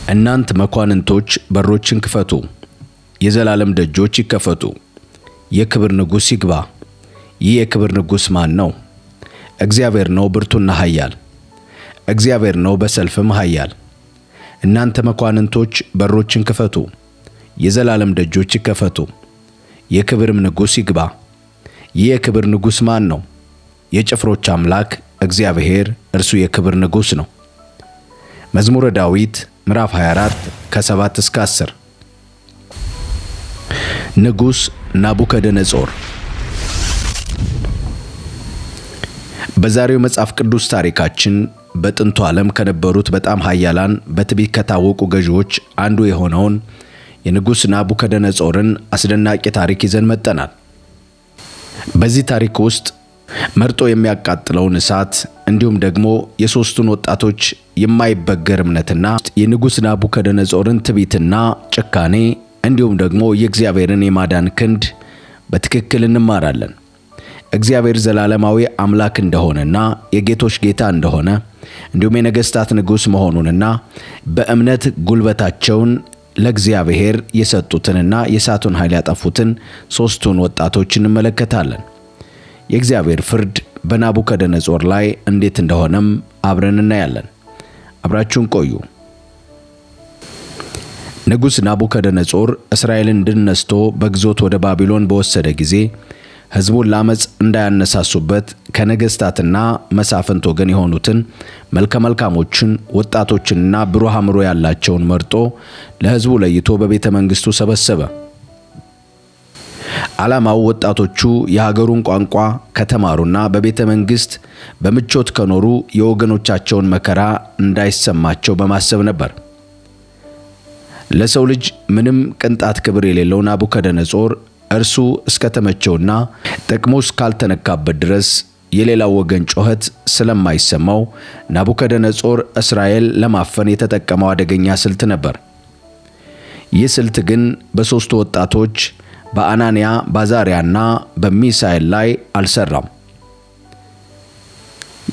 እናንት መኳንንቶች በሮችን ክፈቱ፣ የዘላለም ደጆች ይከፈቱ። የክብር ንጉሥ ይግባ። ይህ የክብር ንጉሥ ማን ነው? እግዚአብሔር ነው፣ ብርቱና ኃያል። እግዚአብሔር ነው፣ በሰልፍም ኃያል። እናንተ መኳንንቶች በሮችን ክፈቱ፣ የዘላለም ደጆች ይከፈቱ። የክብርም ንጉሥ ይግባ። ይህ የክብር ንጉሥ ማን ነው? የጭፍሮች አምላክ እግዚአብሔር እርሱ የክብር ንጉሥ ነው። መዝሙረ ዳዊት ምዕራፍ 24 ከ7 እስከ 10። ንጉሥ ናቡከደነጾር። በዛሬው መጽሐፍ ቅዱስ ታሪካችን በጥንቱ ዓለም ከነበሩት በጣም ኃያላን በትዕቢት ከታወቁ ገዢዎች አንዱ የሆነውን የንጉሥ ናቡከደነጾርን አስደናቂ ታሪክ ይዘን መጥተናል። በዚህ ታሪክ ውስጥ መርጦ የሚያቃጥለውን እሳት እንዲሁም ደግሞ የሦስቱን ወጣቶች የማይበገር እምነትና የንጉሥ ናቡከደነጾርን ትዕቢትና ጭካኔ እንዲሁም ደግሞ የእግዚአብሔርን የማዳን ክንድ በትክክል እንማራለን። እግዚአብሔር ዘላለማዊ አምላክ እንደሆነና የጌቶች ጌታ እንደሆነ እንዲሁም የነገሥታት ንጉሥ መሆኑንና በእምነት ጉልበታቸውን ለእግዚአብሔር የሰጡትንና የእሳቱን ኃይል ያጠፉትን ሦስቱን ወጣቶች እንመለከታለን። የእግዚአብሔር ፍርድ በናቡከደነጾር ላይ እንዴት እንደሆነም አብረን እናያለን። አብራችሁን ቆዩ። ንጉሥ ናቡከደነጾር እስራኤልን ድል ነስቶ በግዞት ወደ ባቢሎን በወሰደ ጊዜ ሕዝቡን ለዓመፅ እንዳያነሳሱበት ከነገሥታትና መሳፍንት ወገን የሆኑትን መልከ መልካሞችን ወጣቶችንና ብሩህ አእምሮ ያላቸውን መርጦ ለሕዝቡ ለይቶ በቤተ መንግሥቱ ሰበሰበ። ዓላማው ወጣቶቹ የሀገሩን ቋንቋ ከተማሩና በቤተ መንግሥት በምቾት ከኖሩ የወገኖቻቸውን መከራ እንዳይሰማቸው በማሰብ ነበር። ለሰው ልጅ ምንም ቅንጣት ክብር የሌለው ናቡከደነጾር እርሱ እስከተመቸውና ጥቅሙ እስካልተነካበት ድረስ የሌላው ወገን ጩኸት ስለማይሰማው ናቡከደነጾር እስራኤል ለማፈን የተጠቀመው አደገኛ ስልት ነበር። ይህ ስልት ግን በሦስቱ ወጣቶች በአናንያ፣ በአዛርያና በሚሳኤል ላይ አልሰራም።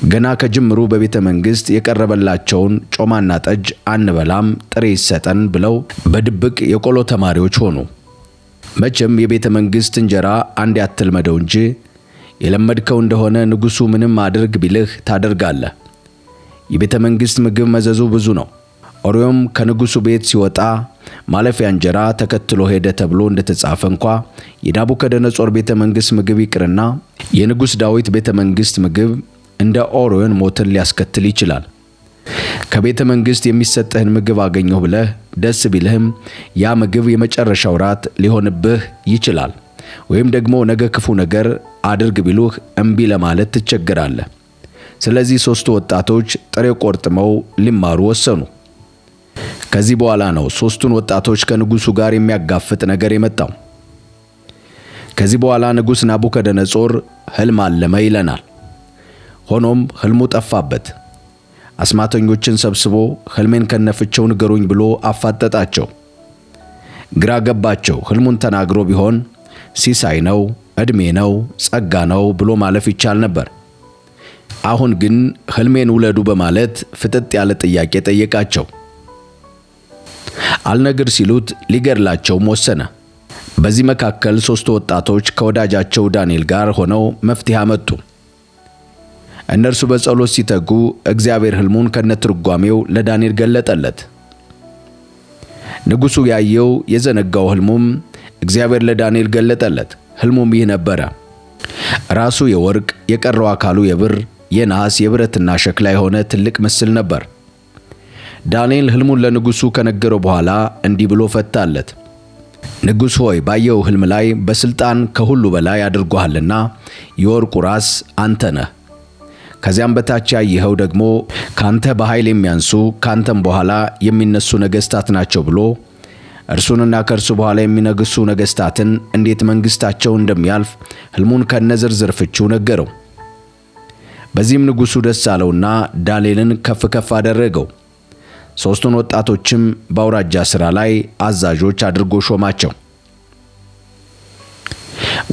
ገና ከጅምሩ በቤተ መንግሥት የቀረበላቸውን ጮማና ጠጅ አንበላም፣ ጥሬ ይሰጠን ብለው በድብቅ የቆሎ ተማሪዎች ሆኑ። መቼም የቤተ መንግሥት እንጀራ አንድ ያትልመደው እንጂ የለመድከው እንደሆነ ንጉሡ ምንም አድርግ ቢልህ ታደርጋለህ። የቤተ መንግሥት ምግብ መዘዙ ብዙ ነው። ኦሪዮም ከንጉሡ ቤት ሲወጣ ማለፊያ እንጀራ ተከትሎ ሄደ ተብሎ እንደተጻፈ እንኳ የናቡከደነጾር ቤተ መንግሥት ምግብ ይቅርና የንጉሥ ዳዊት ቤተ መንግሥት ምግብ እንደ ኦሪዮን ሞትን ሊያስከትል ይችላል። ከቤተ መንግሥት የሚሰጥህን ምግብ አገኘሁ ብለህ ደስ ቢልህም ያ ምግብ የመጨረሻው ራት ሊሆንብህ ይችላል። ወይም ደግሞ ነገ ክፉ ነገር አድርግ ቢሉህ እምቢ ለማለት ትቸገራለህ። ስለዚህ ሦስቱ ወጣቶች ጥሬ ቆርጥመው ሊማሩ ወሰኑ። ከዚህ በኋላ ነው ሦስቱን ወጣቶች ከንጉሡ ጋር የሚያጋፍጥ ነገር የመጣው። ከዚህ በኋላ ንጉሥ ናቡከደነጾር ሕልም አለመ ይለናል። ሆኖም ሕልሙ ጠፋበት። አስማተኞችን ሰብስቦ ሕልሜን ከነፍቸው ንገሩኝ ብሎ አፋጠጣቸው። ግራ ገባቸው። ሕልሙን ተናግሮ ቢሆን ሲሳይ ነው፣ ዕድሜ ነው፣ ጸጋ ነው ብሎ ማለፍ ይቻል ነበር። አሁን ግን ሕልሜን ውለዱ በማለት ፍጥጥ ያለ ጥያቄ ጠየቃቸው። አልነግር ሲሉት ሊገድላቸውም ወሰነ። በዚህ መካከል ሦስቱ ወጣቶች ከወዳጃቸው ዳንኤል ጋር ሆነው መፍትሄ አመጡ። እነርሱ በጸሎት ሲተጉ እግዚአብሔር ሕልሙን ከነትርጓሜው ለዳንኤል ገለጠለት። ንጉሡ ያየው የዘነጋው ሕልሙም እግዚአብሔር ለዳንኤል ገለጠለት። ሕልሙም ይህ ነበረ። ራሱ የወርቅ የቀረው አካሉ የብር፣ የነሐስ፣ የብረትና ሸክላ የሆነ ትልቅ ምስል ነበር። ዳንኤል ሕልሙን ለንጉሡ ከነገረው በኋላ እንዲህ ብሎ ፈታለት። ንጉሥ ሆይ ባየው ሕልም ላይ በሥልጣን ከሁሉ በላይ አድርጎሃልና የወርቁ ራስ አንተ ነህ። ከዚያም በታች ያየኸው ደግሞ ካንተ በኃይል የሚያንሱ ካንተም በኋላ የሚነሱ ነገሥታት ናቸው ብሎ እርሱንና ከእርሱ በኋላ የሚነግሱ ነገሥታትን እንዴት መንግሥታቸው እንደሚያልፍ ሕልሙን ከነዝርዝር ፍቺው ነገረው። በዚህም ንጉሡ ደስ አለውና ዳንኤልን ከፍ ከፍ አደረገው። ሦስቱን ወጣቶችም በአውራጃ ሥራ ላይ አዛዦች አድርጎ ሾማቸው።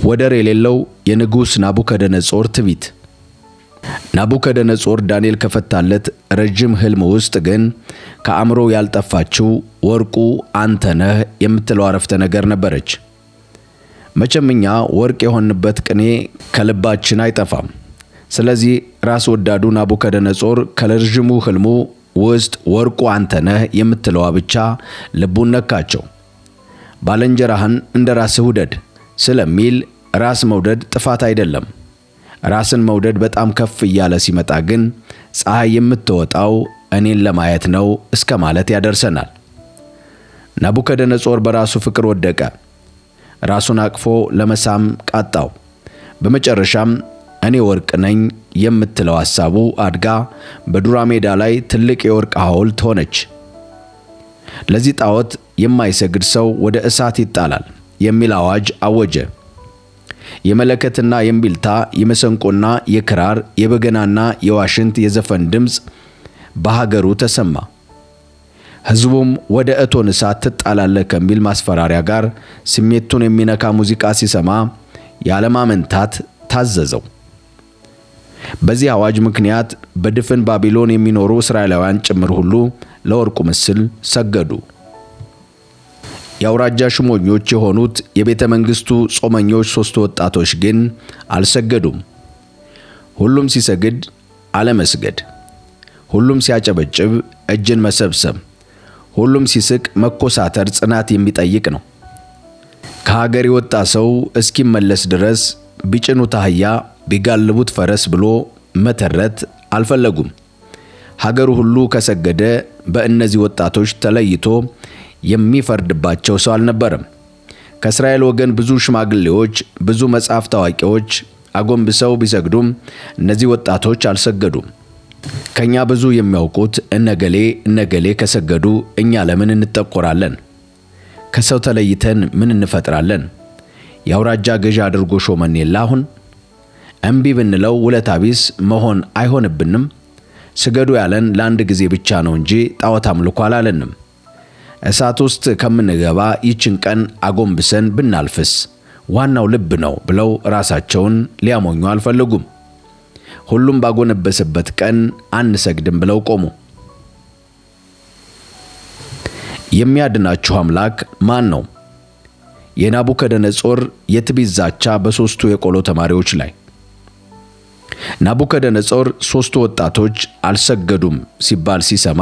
ወደር የሌለው የንጉሥ ናቡከደነጾር ትዕቢት። ናቡከደነጾር ዳንኤል ከፈታለት ረጅም ሕልም ውስጥ ግን ከአእምሮ ያልጠፋችው ወርቁ አንተ ነህ የምትለው አረፍተ ነገር ነበረች። መቼም እኛ ወርቅ የሆንበት ቅኔ ከልባችን አይጠፋም። ስለዚህ ራስ ወዳዱ ናቡከደነጾር ከረዥሙ ህልሙ ውስጥ ወርቁ አንተ ነህ የምትለዋ ብቻ ልቡን ነካቸው። ባልንጀራህን እንደ ራስህ ውደድ ስለሚል ራስ መውደድ ጥፋት አይደለም። ራስን መውደድ በጣም ከፍ እያለ ሲመጣ ግን ፀሐይ የምትወጣው እኔን ለማየት ነው እስከ ማለት ያደርሰናል። ናቡከደነጾር በራሱ ፍቅር ወደቀ። ራሱን አቅፎ ለመሳም ቃጣው። በመጨረሻም እኔ ወርቅ ነኝ የምትለው ሐሳቡ አድጋ በዱራ ሜዳ ላይ ትልቅ የወርቅ ሐውልት ሆነች። ለዚህ ጣዖት የማይሰግድ ሰው ወደ እሳት ይጣላል የሚል አዋጅ አወጀ። የመለከትና የእምቢልታ የመሰንቆና የክራር የበገናና የዋሽንት የዘፈን ድምፅ በሀገሩ ተሰማ። ሕዝቡም ወደ እቶን እሳት ትጣላለህ ከሚል ማስፈራሪያ ጋር ስሜቱን የሚነካ ሙዚቃ ሲሰማ ያለማመንታት ታዘዘው። በዚህ አዋጅ ምክንያት በድፍን ባቢሎን የሚኖሩ እስራኤላውያን ጭምር ሁሉ ለወርቁ ምስል ሰገዱ። የአውራጃ ሹመኞች የሆኑት የቤተ መንግስቱ ጾመኞች 3 ወጣቶች ግን አልሰገዱም። ሁሉም ሲሰግድ አለመስገድ፣ ሁሉም ሲያጨበጭብ እጅን መሰብሰብ፣ ሁሉም ሲስቅ መኮሳተር ጽናት የሚጠይቅ ነው። ከሀገር የወጣ ሰው እስኪመለስ ድረስ ቢጭኑት አህያ ቢጋልቡት ፈረስ ብሎ መተረት አልፈለጉም። ሀገሩ ሁሉ ከሰገደ በእነዚህ ወጣቶች ተለይቶ የሚፈርድባቸው ሰው አልነበረም። ከእስራኤል ወገን ብዙ ሽማግሌዎች፣ ብዙ መጽሐፍ ታዋቂዎች አጎንብሰው ቢሰግዱም እነዚህ ወጣቶች አልሰገዱም። ከኛ ብዙ የሚያውቁት እነገሌ ከሰገዱ እኛ ለምን እንጠቆራለን? ከሰው ተለይተን ምን እንፈጥራለን? የአውራጃ ገዢ አድርጎ ሾመን የለ አሁን? እምቢ ብንለው ውለታ ቢስ መሆን አይሆንብንም? ስገዱ ያለን ለአንድ ጊዜ ብቻ ነው እንጂ ጣዖት አምልኮ አላለንም። እሳት ውስጥ ከምንገባ ይችን ቀን አጎንብሰን ብናልፍስ? ዋናው ልብ ነው ብለው ራሳቸውን ሊያሞኙ አልፈለጉም። ሁሉም ባጎነበሰበት ቀን አንሰግድም ብለው ቆሙ። የሚያድናችሁ አምላክ ማን ነው? የናቡከደነጾር የትዕቢት ዛቻ በሦስቱ የቆሎ ተማሪዎች ላይ። ናቡከደነጾር 3 ወጣቶች አልሰገዱም ሲባል ሲሰማ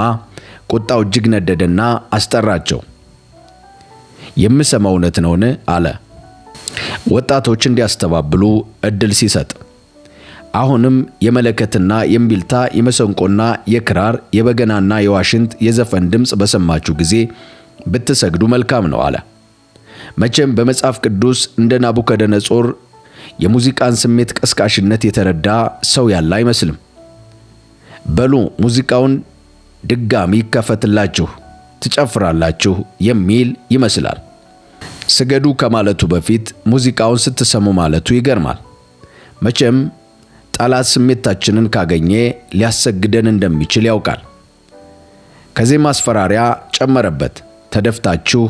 ቁጣው እጅግ ነደደና አስጠራቸው። የምሰማው እውነት ነውን? አለ። ወጣቶች እንዲያስተባብሉ እድል ሲሰጥ አሁንም የመለከትና የእምቢልታ የመሰንቆና የክራር የበገናና የዋሽንት የዘፈን ድምፅ በሰማችሁ ጊዜ ብትሰግዱ መልካም ነው አለ። መቼም በመጽሐፍ ቅዱስ እንደ ናቡከደነጾር የሙዚቃን ስሜት ቀስቃሽነት የተረዳ ሰው ያለ አይመስልም። በሉ ሙዚቃውን ድጋሚ ይከፈትላችሁ ትጨፍራላችሁ የሚል ይመስላል። ስገዱ ከማለቱ በፊት ሙዚቃውን ስትሰሙ ማለቱ ይገርማል። መቼም ጠላት ስሜታችንን ካገኘ ሊያሰግደን እንደሚችል ያውቃል። ከዚህ ማስፈራሪያ ጨመረበት። ተደፍታችሁ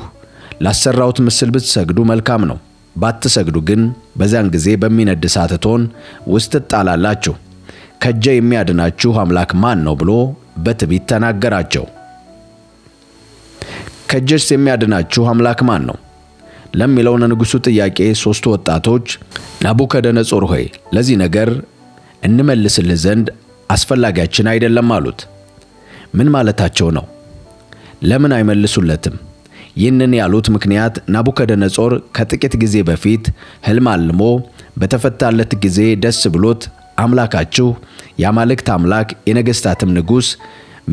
ላሰራሁት ምስል ብትሰግዱ መልካም ነው፣ ባትሰግዱ ግን በዚያን ጊዜ በሚነድ እሳት እቶን ውስጥ ትጣላላችሁ። ከእጄ የሚያድናችሁ አምላክ ማን ነው ብሎ በትዕቢት ተናገራቸው። ከእጄስ የሚያድናችሁ አምላክ ማን ነው ለሚለው ለንጉሡ ጥያቄ 3 ወጣቶች ናቡከደነጾር ሆይ ለዚህ ነገር እንመልስልህ ዘንድ አስፈላጊያችን አይደለም አሉት። ምን ማለታቸው ነው? ለምን አይመልሱለትም? ይህንን ያሉት ምክንያት ናቡከደነጾር ከጥቂት ጊዜ በፊት ሕልም አልሞ በተፈታለት ጊዜ ደስ ብሎት አምላካችሁ የአማልክት አምላክ የነገሥታትም ንጉሥ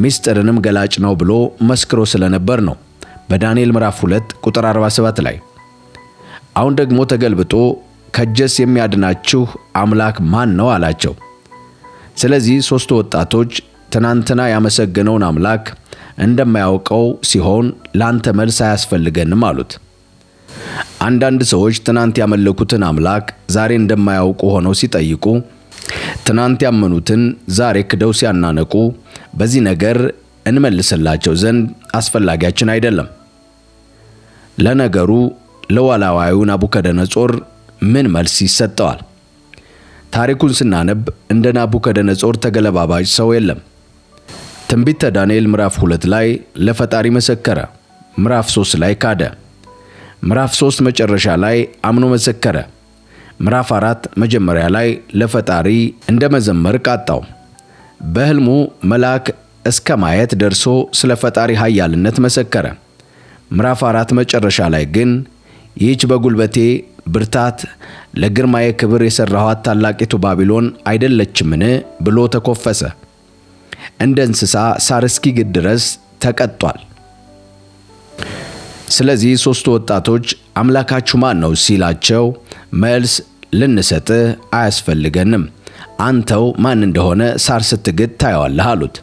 ምስጢርንም ገላጭ ነው ብሎ መስክሮ ስለነበር ነው። በዳንኤል ምዕራፍ 2 ቁጥር 47 ላይ። አሁን ደግሞ ተገልብጦ ከእጄስ የሚያድናችሁ አምላክ ማን ነው አላቸው። ስለዚህ 3 ወጣቶች ትናንትና ያመሰገነውን አምላክ እንደማያውቀው ሲሆን ላንተ መልስ አያስፈልገንም አሉት። አንዳንድ ሰዎች ትናንት ያመለኩትን አምላክ ዛሬ እንደማያውቁ ሆነው ሲጠይቁ፣ ትናንት ያመኑትን ዛሬ ክደው ሲያናነቁ በዚህ ነገር እንመልስላቸው ዘንድ አስፈላጊያችን አይደለም። ለነገሩ ለዋላዋዩ ናቡከደነጾር ምን መልስ ይሰጠዋል? ታሪኩን ስናነብ እንደ ናቡከደነጾር ተገለባባጭ ሰው የለም። ትንቢተ ዳንኤል ምዕራፍ 2 ላይ ለፈጣሪ መሰከረ። ምዕራፍ 3 ላይ ካደ። ምዕራፍ 3 መጨረሻ ላይ አምኖ መሰከረ። ምዕራፍ 4 መጀመሪያ ላይ ለፈጣሪ እንደ መዘመር ቃጣው። በሕልሙ መልአክ እስከ ማየት ደርሶ ስለ ፈጣሪ ኃያልነት መሰከረ። ምዕራፍ 4 መጨረሻ ላይ ግን ይህች በጉልበቴ ብርታት ለግርማዬ ክብር የሠራኋት ታላቂቱ ባቢሎን አይደለችምን ብሎ ተኮፈሰ። እንደ እንስሳ ሳር እስኪግድ ድረስ ተቀጧል። ስለዚህ ሦስቱ ወጣቶች አምላካችሁ ማን ነው ሲላቸው መልስ ልንሰጥህ አያስፈልገንም፣ አንተው ማን እንደሆነ ሳር ስትግድ ታየዋለህ አሉት።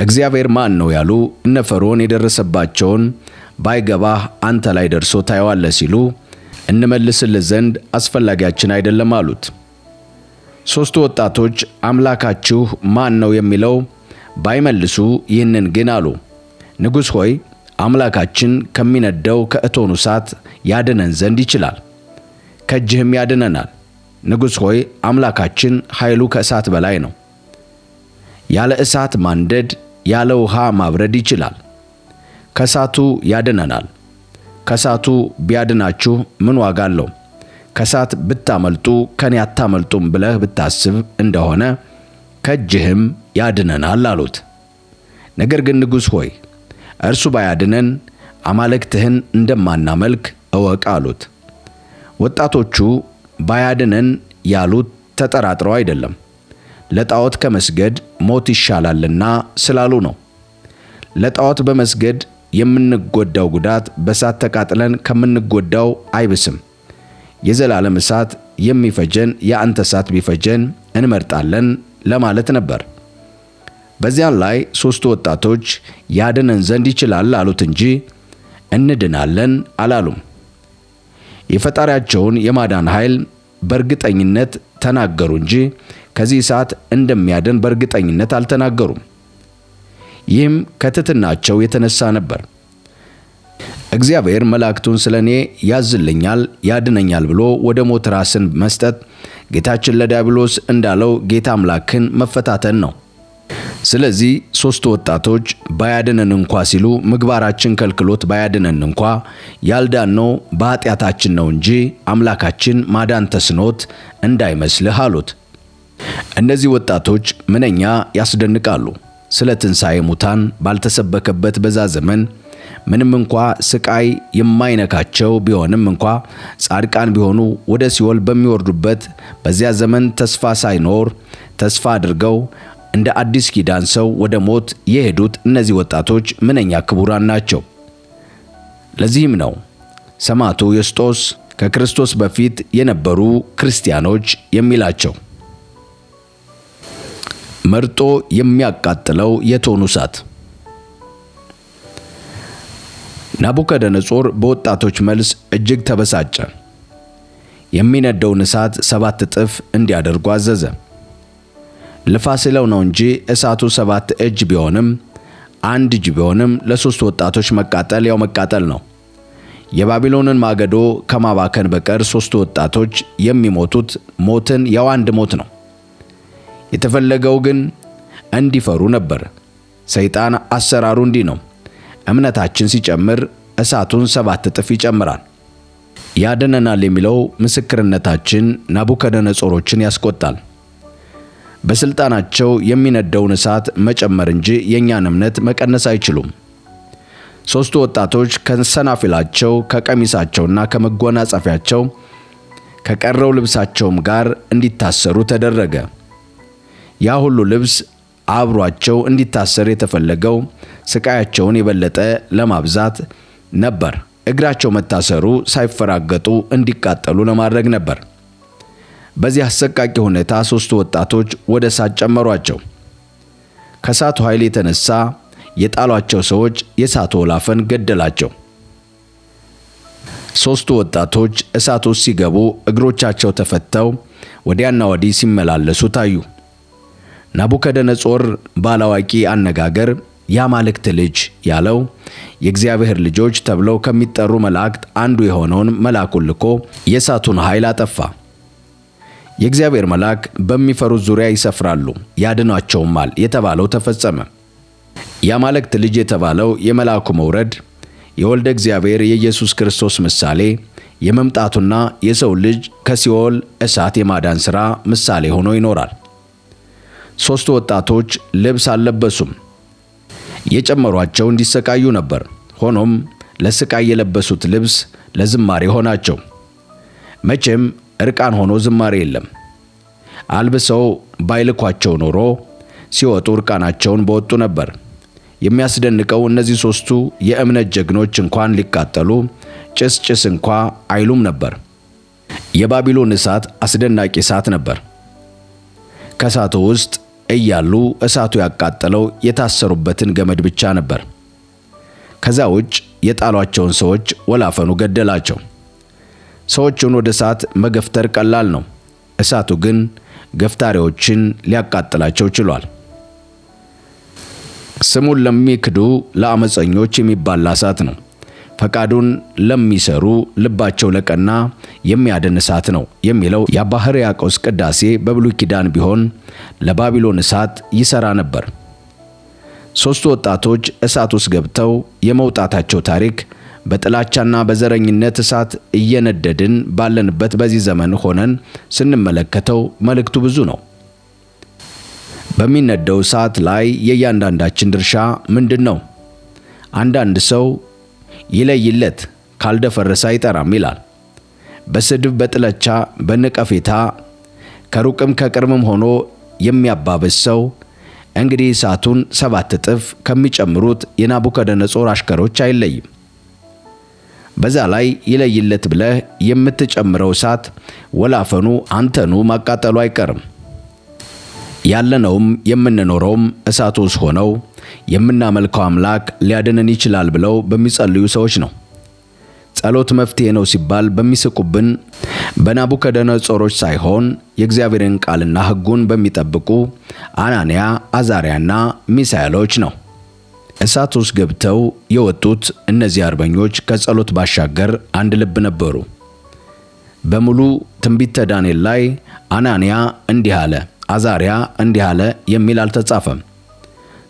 እግዚአብሔር ማን ነው ያሉ እነ ፈርዖን የደረሰባቸውን ባይገባህ አንተ ላይ ደርሶ ታየዋለህ ሲሉ እንመልስልህ ዘንድ አስፈላጊያችን አይደለም አሉት። ሦስቱ ወጣቶች አምላካችሁ ማን ነው የሚለው ባይመልሱ ይህንን ግን አሉ። ንጉሥ ሆይ አምላካችን ከሚነደው ከእቶኑ እሳት ያድነን ዘንድ ይችላል፣ ከእጅህም ያድነናል። ንጉሥ ሆይ አምላካችን ኃይሉ ከእሳት በላይ ነው። ያለ እሳት ማንደድ ያለ ውሃ ማብረድ ይችላል። ከእሳቱ ያድነናል። ከእሳቱ ቢያድናችሁ ምን ዋጋ አለው? ከእሳት ብታመልጡ ከኔ አታመልጡም ብለህ ብታስብ እንደሆነ ከእጅህም ያድነናል አሉት። ነገር ግን ንጉሥ ሆይ እርሱ ባያድነን አማልክትህን እንደማናመልክ እወቅ አሉት። ወጣቶቹ ባያድነን ያሉት ተጠራጥረው አይደለም፣ ለጣዖት ከመስገድ ሞት ይሻላልና ስላሉ ነው። ለጣዖት በመስገድ የምንጎዳው ጉዳት በእሳት ተቃጥለን ከምንጎዳው አይብስም። የዘላለም እሳት የሚፈጀን የአንተ እሳት ቢፈጀን እንመርጣለን ለማለት ነበር። በዚያን ላይ ሦስቱ ወጣቶች ያድነን ዘንድ ይችላል አሉት እንጂ እንድናለን አላሉም። የፈጣሪያቸውን የማዳን ኃይል በእርግጠኝነት ተናገሩ እንጂ ከዚህ እሳት እንደሚያድን በእርግጠኝነት አልተናገሩም። ይህም ከትሕትናቸው የተነሳ ነበር። እግዚአብሔር መላእክቱን ስለኔ ያዝልኛል ያድነኛል ብሎ ወደ ሞት ራስን መስጠት ጌታችን ለዲያብሎስ እንዳለው ጌታ አምላክን መፈታተን ነው። ስለዚህ ሦስቱ ወጣቶች ባያድነን እንኳ ሲሉ ምግባራችን ከልክሎት ባያድነን እንኳ ያልዳነው በኃጢአታችን ነው እንጂ አምላካችን ማዳን ተስኖት እንዳይመስልህ አሉት። እነዚህ ወጣቶች ምንኛ ያስደንቃሉ! ስለ ትንሣኤ ሙታን ባልተሰበከበት በዛ ዘመን ምንም እንኳ ስቃይ የማይነካቸው ቢሆንም እንኳ ጻድቃን ቢሆኑ ወደ ሲኦል በሚወርዱበት በዚያ ዘመን ተስፋ ሳይኖር ተስፋ አድርገው እንደ አዲስ ኪዳን ሰው ወደ ሞት የሄዱት እነዚህ ወጣቶች ምንኛ ክቡራን ናቸው። ለዚህም ነው ሰማዕቱ ዮስጦስ ከክርስቶስ በፊት የነበሩ ክርስቲያኖች የሚላቸው። መርጦ የሚያቃጥለው የእቶኑ እሳት። ናቡከደነጾር በወጣቶች መልስ እጅግ ተበሳጨ። የሚነደውን እሳት 7 እጥፍ እንዲያደርጉ አዘዘ። ልፋ ስለው ነው እንጂ እሳቱ 7 እጅ ቢሆንም 1 እጅ ቢሆንም ለሶስት ወጣቶች መቃጠል ያው መቃጠል ነው። የባቢሎንን ማገዶ ከማባከን በቀር ሦስቱ ወጣቶች የሚሞቱት ሞትን ያው አንድ ሞት ነው። የተፈለገው ግን እንዲፈሩ ነበር። ሰይጣን አሰራሩ እንዲህ ነው። እምነታችን ሲጨምር እሳቱን 7 እጥፍ ይጨምራል። ያድነናል የሚለው ምስክርነታችን ናቡከደነጾሮችን ያስቆጣል። በስልጣናቸው የሚነደውን እሳት መጨመር እንጂ የኛን እምነት መቀነስ አይችሉም። ሦስቱ ወጣቶች ከሰናፊላቸው ከቀሚሳቸውና ከመጎናጸፊያቸው ከቀረው ልብሳቸውም ጋር እንዲታሰሩ ተደረገ። ያ ሁሉ ልብስ አብሯቸው እንዲታሰር የተፈለገው ስቃያቸውን የበለጠ ለማብዛት ነበር። እግራቸው መታሰሩ ሳይፈራገጡ እንዲቃጠሉ ለማድረግ ነበር። በዚህ አሰቃቂ ሁኔታ ሦስቱ ወጣቶች ወደ እሳት ጨመሯቸው። ከእሳቱ ኃይል የተነሳ የጣሏቸው ሰዎች የእሳቱ ወላፈን ገደላቸው። ሦስቱ ወጣቶች እሳት ውስጥ ሲገቡ እግሮቻቸው ተፈተው ወዲያና ወዲህ ሲመላለሱ ታዩ። ናቡከደነጾር ባላዋቂ አነጋገር የአማልክት ልጅ ያለው የእግዚአብሔር ልጆች ተብለው ከሚጠሩ መላእክት አንዱ የሆነውን መልአኩን ልኮ የእሳቱን ኃይል አጠፋ። የእግዚአብሔር መልአክ በሚፈሩት ዙሪያ ይሰፍራሉ ያድኗቸውማል የተባለው ተፈጸመ። የአማልክት ልጅ የተባለው የመልአኩ መውረድ የወልደ እግዚአብሔር የኢየሱስ ክርስቶስ ምሳሌ፣ የመምጣቱና የሰው ልጅ ከሲኦል እሳት የማዳን ሥራ ምሳሌ ሆኖ ይኖራል። ሦስቱ ወጣቶች ልብስ አልለበሱም። የጨመሯቸው እንዲሰቃዩ ነበር። ሆኖም ለስቃይ የለበሱት ልብስ ለዝማሬ ሆናቸው። መቼም እርቃን ሆኖ ዝማሬ የለም። አልብሰው ባይልኳቸው ኖሮ ሲወጡ እርቃናቸውን በወጡ ነበር። የሚያስደንቀው እነዚህ ሦስቱ የእምነት ጀግኖች እንኳን ሊቃጠሉ ጭስ እንኳ አይሉም ነበር። የባቢሎን እሳት አስደናቂ እሳት ነበር። ከእሳቱ ውስጥ እያሉ እሳቱ ያቃጠለው የታሰሩበትን ገመድ ብቻ ነበር። ከዛ ውጭ የጣሏቸውን ሰዎች ወላፈኑ ገደላቸው። ሰዎቹን ወደ እሳት መገፍተር ቀላል ነው። እሳቱ ግን ገፍታሪዎችን ሊያቃጥላቸው ችሏል። ስሙን ለሚክዱ ለአመፀኞች የሚባላ እሳት ነው። ፈቃዱን ለሚሰሩ ልባቸው ለቀና የሚያድን እሳት ነው የሚለው የአባ ሕርያቆስ ቅዳሴ በብሉይ ኪዳን ቢሆን ለባቢሎን እሳት ይሰራ ነበር። ሦስቱ ወጣቶች እሳት ውስጥ ገብተው የመውጣታቸው ታሪክ በጥላቻና በዘረኝነት እሳት እየነደድን ባለንበት በዚህ ዘመን ሆነን ስንመለከተው መልእክቱ ብዙ ነው። በሚነደው እሳት ላይ የእያንዳንዳችን ድርሻ ምንድን ነው? አንዳንድ ሰው ይለይለት ካልደፈረሰ አይጠራም ይላል። በስድብ፣ በጥላቻ፣ በነቀፌታ ከሩቅም ከቅርብም ሆኖ የሚያባብስ ሰው እንግዲህ እሳቱን 7 እጥፍ ከሚጨምሩት የናቡከደነጾር አሽከሮች አይለይም። በዛ ላይ ይለይለት ብለህ የምትጨምረው እሳት ወላፈኑ አንተኑ ማቃጠሉ አይቀርም። ያለነውም የምንኖረውም እሳቱ ውስጥ ሆነው የምናመልከው አምላክ ሊያድነን ይችላል ብለው በሚጸልዩ ሰዎች ነው። ጸሎት መፍትሄ ነው ሲባል በሚስቁብን በናቡከደነጾሮች ሳይሆን የእግዚአብሔርን ቃልና ሕጉን በሚጠብቁ አናንያ፣ አዛርያና ሚሳኤሎች ነው። እሳት ውስጥ ገብተው የወጡት እነዚህ አርበኞች ከጸሎት ባሻገር አንድ ልብ ነበሩ። በሙሉ ትንቢተ ዳንኤል ላይ አናንያ እንዲህ አለ፣ አዛርያ እንዲህ አለ የሚል አልተጻፈም።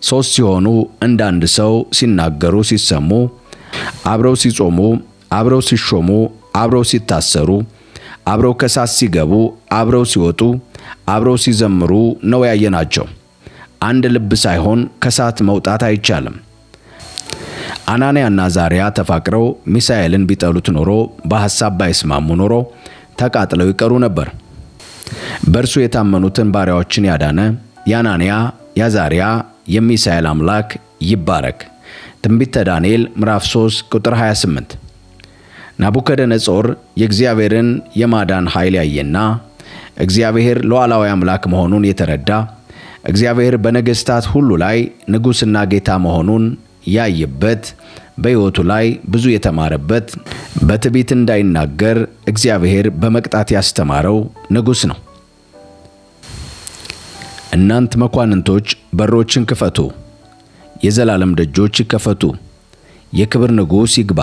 3 ሲሆኑ እንደ አንድ ሰው ሲናገሩ ሲሰሙ፣ አብረው ሲጾሙ፣ አብረው ሲሾሙ፣ አብረው ሲታሰሩ፣ አብረው ከእሳት ሲገቡ፣ አብረው ሲወጡ፣ አብረው ሲዘምሩ ነው ያየናቸው። አንድ ልብ ሳይሆን ከእሳት መውጣት አይቻልም። አናንያና አዛርያ ተፋቅረው ሚሳኤልን ቢጠሉት ኖሮ፣ በሐሳብ ባይስማሙ ኖሮ ተቃጥለው ይቀሩ ነበር። በእርሱ የታመኑትን ባሪያዎችን ያዳነ የአናንያ የአዛርያ የሚሳኤል አምላክ ይባረክ። ትንቢተ ዳንኤል ምዕራፍ 3 ቁጥር 28። ናቡከደነጾር የእግዚአብሔርን የማዳን ኃይል ያየና እግዚአብሔር ሉዓላዊ አምላክ መሆኑን የተረዳ እግዚአብሔር በነገሥታት ሁሉ ላይ ንጉሥና ጌታ መሆኑን ያየበት በሕይወቱ ላይ ብዙ የተማረበት በትዕቢት እንዳይናገር እግዚአብሔር በመቅጣት ያስተማረው ንጉሥ ነው። እናንት መኳንንቶች በሮችን ክፈቱ፣ የዘላለም ደጆች ይከፈቱ፣ የክብር ንጉሥ ይግባ።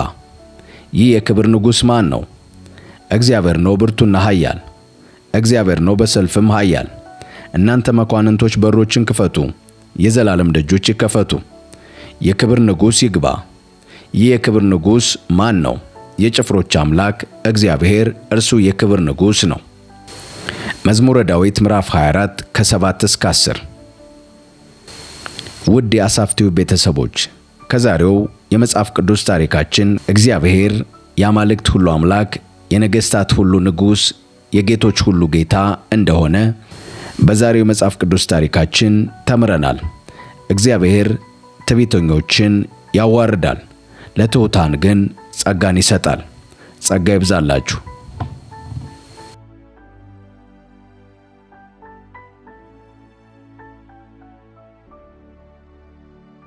ይህ የክብር ንጉሥ ማን ነው? እግዚአብሔር ነው፣ ብርቱና ኃያል እግዚአብሔር ነው፣ በሰልፍም ኃያል። እናንተ መኳንንቶች በሮችን ክፈቱ፣ የዘላለም ደጆች ይከፈቱ፣ የክብር ንጉሥ ይግባ። ይህ የክብር ንጉሥ ማን ነው? የጭፍሮች አምላክ እግዚአብሔር እርሱ የክብር ንጉሥ ነው። መዝሙረ ዳዊት ምዕራፍ 24 ከ7 እስከ 10። ውድ የአሳፍ ቲዩብ ቤተሰቦች ከዛሬው የመጽሐፍ ቅዱስ ታሪካችን እግዚአብሔር የአማልክት ሁሉ አምላክ የነገሥታት ሁሉ ንጉሥ የጌቶች ሁሉ ጌታ እንደሆነ በዛሬው የመጽሐፍ ቅዱስ ታሪካችን ተምረናል። እግዚአብሔር ትዕቢተኞችን ያዋርዳል፣ ለትሑታን ግን ጸጋን ይሰጣል። ጸጋ ይብዛላችሁ።